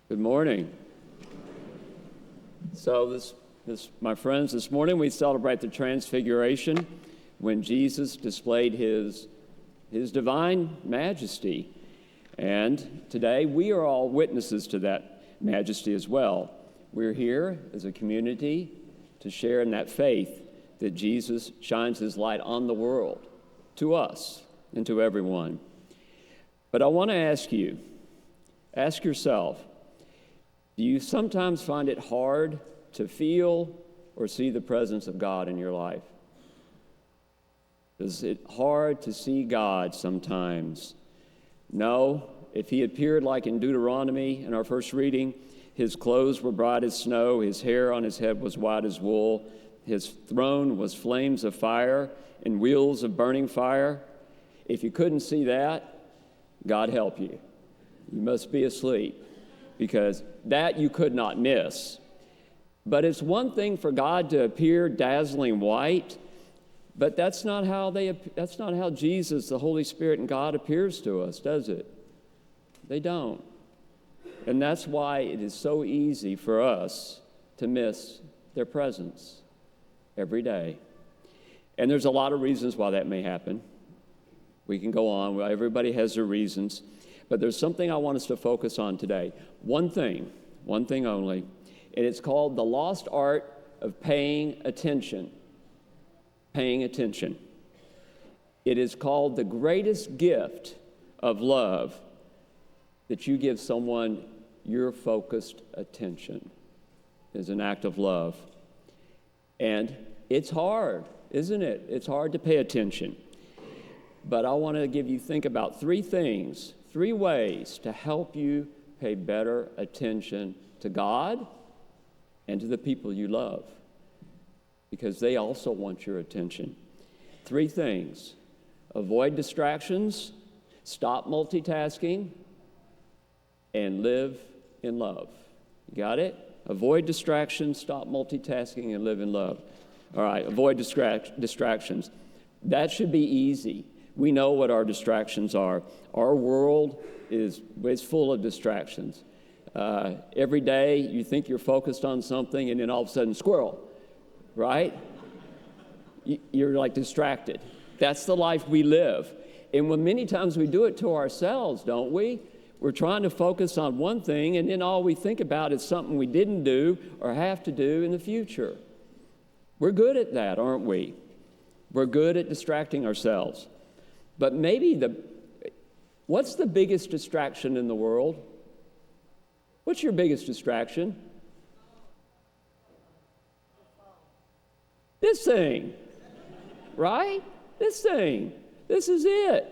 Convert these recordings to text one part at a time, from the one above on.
Good morning. So my friends, this morning we celebrate the Transfiguration when Jesus displayed his divine majesty. And today we are all witnesses to that majesty as well. We're here as a community to share in that faith that Jesus shines his light on the world, to us and to everyone. But I want to ask yourself, do you sometimes find it hard to feel or see the presence of God in your life? Is it hard to see God sometimes? No. If he appeared like in Deuteronomy in our first reading, his clothes were bright as snow, his hair on his head was white as wool, his throne was flames of fire and wheels of burning fire. If you couldn't see that, God help you. You must be asleep, because that you could not miss. But it's one thing for God to appear dazzling white, but that's not how Jesus, the Holy Spirit, and God appears to us, does it? They don't. And that's why it is so easy for us to miss their presence every day. And there's a lot of reasons why that may happen. We can go on. Well, everybody has their reasons. But there's something I want us to focus on today. One thing only, and it's called the lost art of paying attention. Paying attention. It is called the greatest gift of love, that you give someone your focused attention. Is an act of love. And it's hard, isn't it? It's hard to pay attention. But I want to think about three ways to help you pay better attention to God and to the people you love, because they also want your attention. 3 things: avoid distractions, stop multitasking, and live in love. You got it? Avoid distractions, stop multitasking, and live in love. All right, avoid distractions. That should be easy. We know what our distractions are. Our world is full of distractions. Every day you think you're focused on something, and then all of a sudden, squirrel, right? You're like distracted. That's the life we live. And many times we do it to ourselves, don't we? We're trying to focus on one thing, and then all we think about is something we didn't do or have to do in the future. We're good at that, aren't we? We're good at distracting ourselves. But what's the biggest distraction in the world? What's your biggest distraction? This thing, right? This thing. This is it.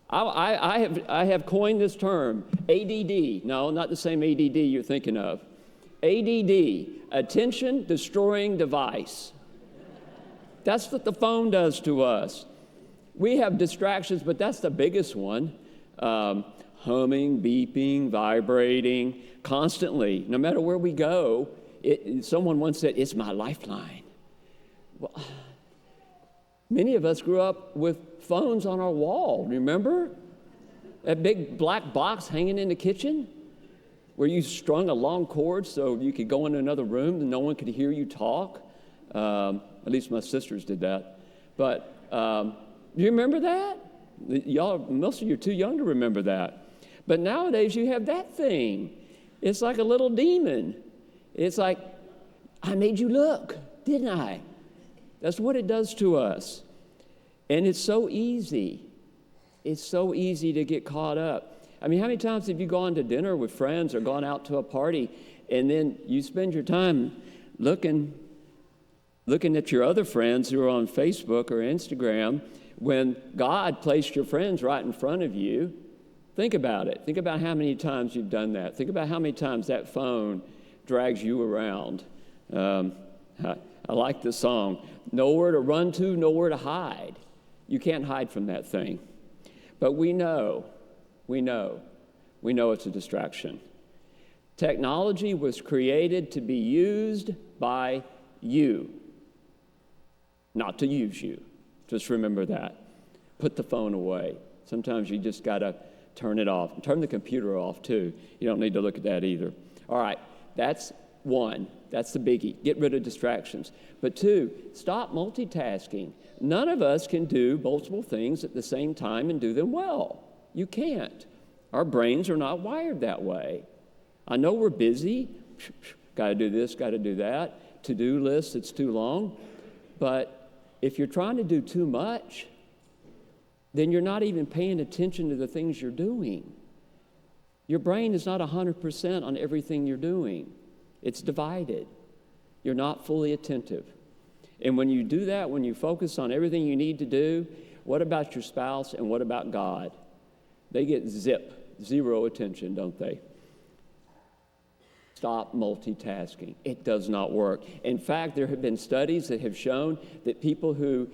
I have coined this term, ADD. No, not the same ADD you're thinking of. ADD, attention destroying device. That's what the phone does to us. We have distractions, but that's the biggest one. Humming, beeping, vibrating, constantly. No matter where we go, someone once said, it's my lifeline. Well, many of us grew up with phones on our wall, remember? That big black box hanging in the kitchen where you strung a long cord so you could go in another room and no one could hear you talk. At least my sisters did that. But do you remember that? Most of you are too young to remember that. But nowadays you have that thing. It's like a little demon. It's like, I made you look, didn't I? That's what it does to us. And it's so easy. It's so easy to get caught up. I mean, how many times have you gone to dinner with friends or gone out to a party, and then you spend your time looking at your other friends who are on Facebook or Instagram when God placed your friends right in front of you? Think about it. Think about how many times you've done that. Think about how many times that phone drags you around. I like the song, nowhere to run to, nowhere to hide. You can't hide from that thing. But we know it's a distraction. Technology was created to be used by you, not to use you. Just remember that. Put the phone away. Sometimes you just got to turn it off. Turn the computer off, too. You don't need to look at that either. All right, that's one. That's the biggie. Get rid of distractions. But two, stop multitasking. None of us can do multiple things at the same time and do them well. You can't. Our brains are not wired that way. I know we're busy. Got to do this, got to do that. To-do list, it's too long. But if you're trying to do too much, then you're not even paying attention to the things you're doing. Your brain is not 100% on everything you're doing. It's divided. You're not fully attentive. And when you do that, when you focus on everything you need to do, what about your spouse and what about God? They get zero attention, don't they? Stop multitasking. It does not work. In fact, there have been studies that have shown that people who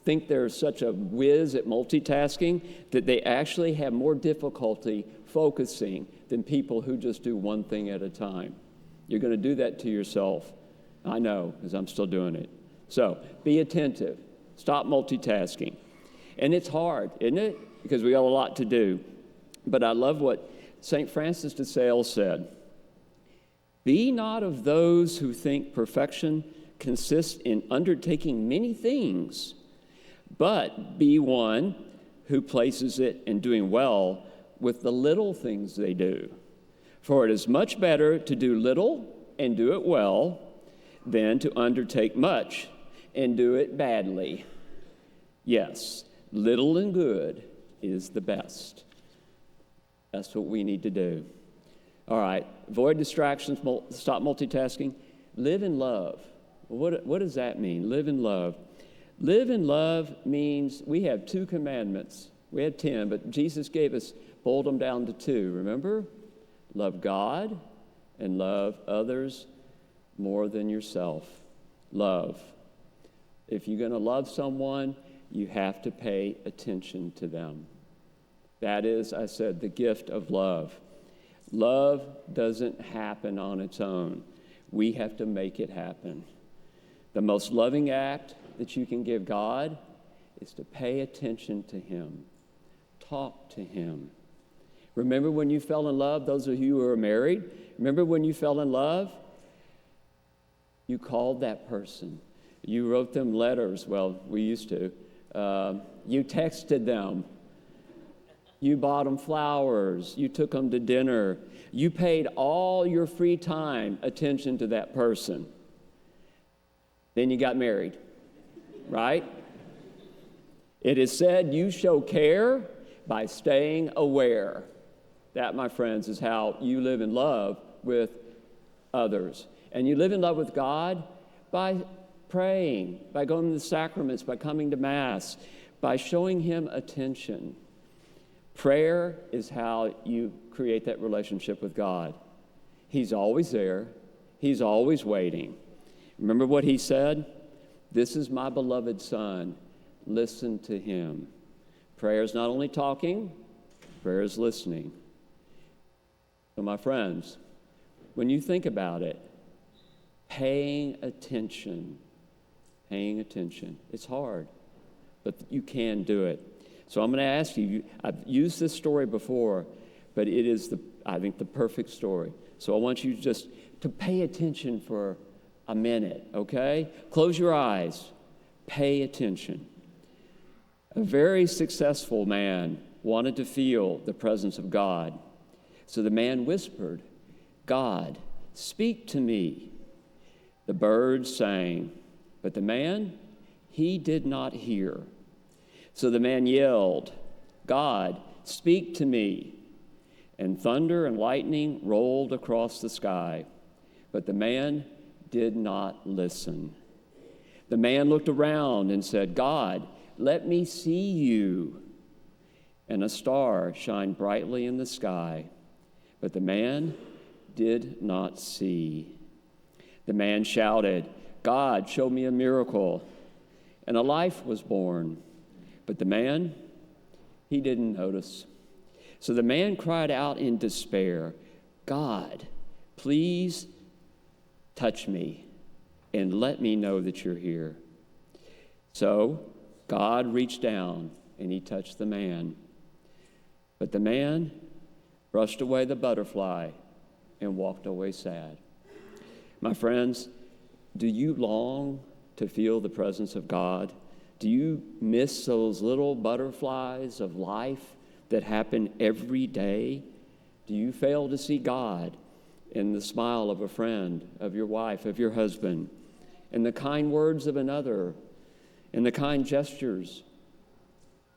think they're such a whiz at multitasking that they actually have more difficulty focusing than people who just do one thing at a time. You're going to do that to yourself. I know, because I'm still doing it. So be attentive. Stop multitasking. And it's hard, isn't it? Because we got a lot to do. But I love what St. Francis de Sales said. Be not of those who think perfection consists in undertaking many things, but be one who places it in doing well with the little things they do. For it is much better to do little and do it well than to undertake much and do it badly. Yes, little and good is the best. That's what we need to do. All right, avoid distractions, stop multitasking. Live in love. What does that mean, live in love? Live in love means we have 2 commandments. We had 10, but Jesus boiled them down to 2, remember? Love God and love others more than yourself. Love. If you're going to love someone, you have to pay attention to them. That is, I said, the gift of love. Love doesn't happen on its own. We have to make it happen. The most loving act that you can give God is to pay attention to Him. Talk to Him. Remember when you fell in love, those of you who are married, remember when you fell in love? You called that person. You wrote them letters. Well, we used to. You texted them. You bought them flowers. You took them to dinner. You paid all your free time attention to that person. Then you got married, right? It is said you show care by staying aware. That, my friends, is how you live in love with others. And you live in love with God by praying, by going to the sacraments, by coming to Mass, by showing Him attention. Prayer is how you create that relationship with God. He's always there. He's always waiting. Remember what He said? This is my beloved Son. Listen to Him. Prayer is not only talking, prayer is listening. So my friends, when you think about it, paying attention, it's hard, but you can do it. So I'm going to ask you, I've used this story before, but it is, I think, the perfect story. So I want you just to pay attention for a minute, okay? Close your eyes. Pay attention. A very successful man wanted to feel the presence of God. So the man whispered, God, speak to me. The birds sang, but the man, he did not hear. So the man yelled, God, speak to me. And thunder and lightning rolled across the sky, but the man did not listen. The man looked around and said, God, let me see you. And a star shined brightly in the sky, but the man did not see. The man shouted, God, show me a miracle. And a life was born. But the man, he didn't notice. So the man cried out in despair, God, please touch me and let me know that you're here. So God reached down and He touched the man. But the man brushed away the butterfly and walked away sad. My friends, do you long to feel the presence of God? Do you miss those little butterflies of life that happen every day? Do you fail to see God in the smile of a friend, of your wife, of your husband, in the kind words of another, in the kind gestures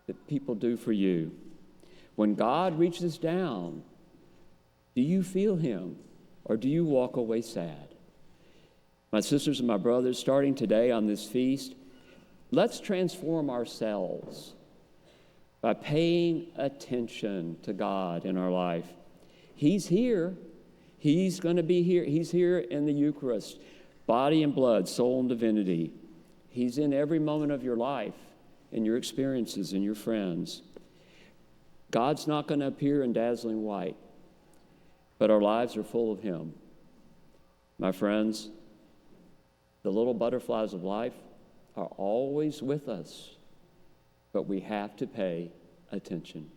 that people do for you? When God reaches down, do you feel him, or do you walk away sad? My sisters and my brothers, starting today on this feast, let's transform ourselves by paying attention to God in our life. He's here. He's going to be here. He's here in the Eucharist, body and blood, soul and divinity. He's in every moment of your life, in your experiences, in your friends. God's not going to appear in dazzling white, but our lives are full of him. My friends, the little butterflies of life are always with us, but we have to pay attention.